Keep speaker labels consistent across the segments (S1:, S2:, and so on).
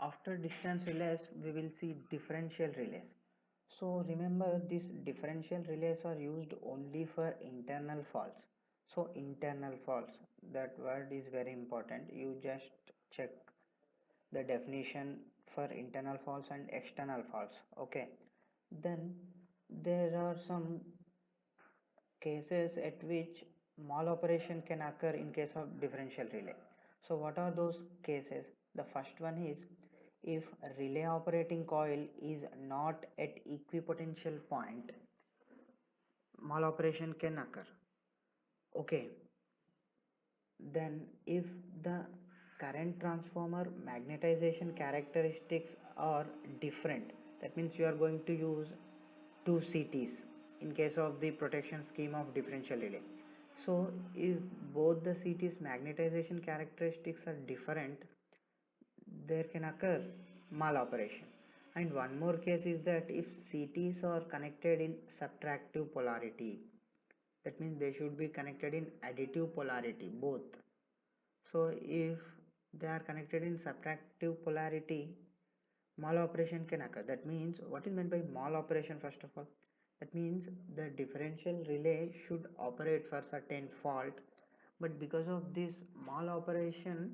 S1: After distance relays we will see differential relays. So remember, these differential relays are used only for internal faults. So internal faults, that word is very important. You just check the definition for internal faults and external faults. Okay, then there are some cases at which mal-operation can occur in case of differential relay. So what are those cases? The first one is if relay operating coil is not at equipotential point, mal-operation can occur. Okay, then if the current transformer magnetization characteristics are different, that means you are going to use two CTs in case of the protection scheme of differential relay. So if both the CT's magnetization characteristics are different, there can occur mal-operation. And one more case is that if CTs are connected in subtractive polarity, that means they should be connected in additive polarity both. So if they are connected in subtractive polarity, mal operation can occur. That means, what is meant by mal operation? First of all, that means the differential relay should operate for certain fault, but because of this mal operation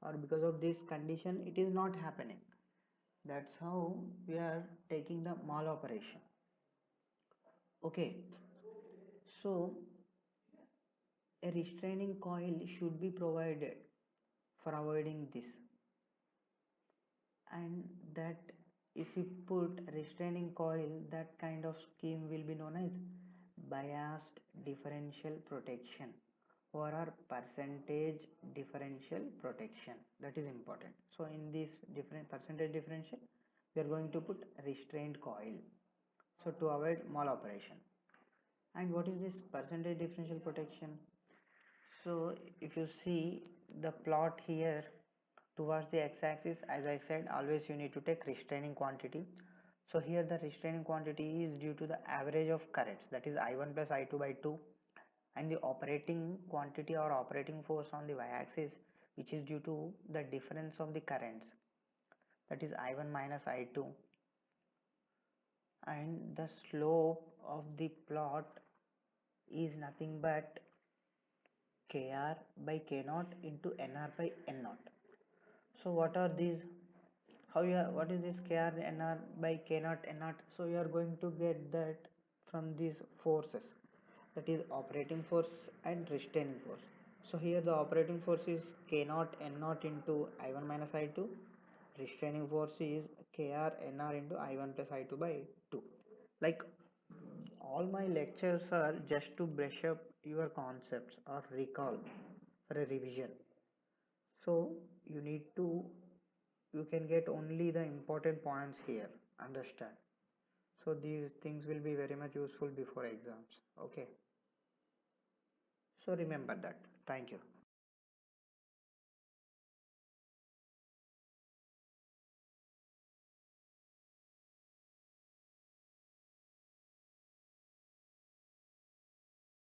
S1: or because of this condition it is not happening. That's how we are taking the mal operation. Okay, so a restraining coil should be provided for avoiding this, and that if you put restraining coil, that kind of scheme will be known as biased differential protection or percentage differential protection. That is important. So in this different percentage differential we are going to put restrained coil, so to avoid mal operation. And what is this percentage differential protection? So if you see the plot here towards the x-axis, as I said, always you need to take restraining quantity. So here the restraining quantity is due to the average of currents, that is I1 plus I2 by 2, and the operating quantity or operating force on the y-axis, which is due to the difference of the currents, that is I1 minus I2, and the slope of the plot is nothing but kr by k0 into nr by n0. So what are these? What is this kr nr by k0 n0? So you are going to get that from these forces, that is operating force and restraining force. So here the operating force is k0 n0 into I1 minus I2. Restraining force is kr nr into I1 plus I2 by 2. Like, all my lectures are just to brush up your concepts or recall for a revision. So you need to, you can get only the important points here, understand? So these things will be very much useful before exams. Okay, so remember that. Thank you.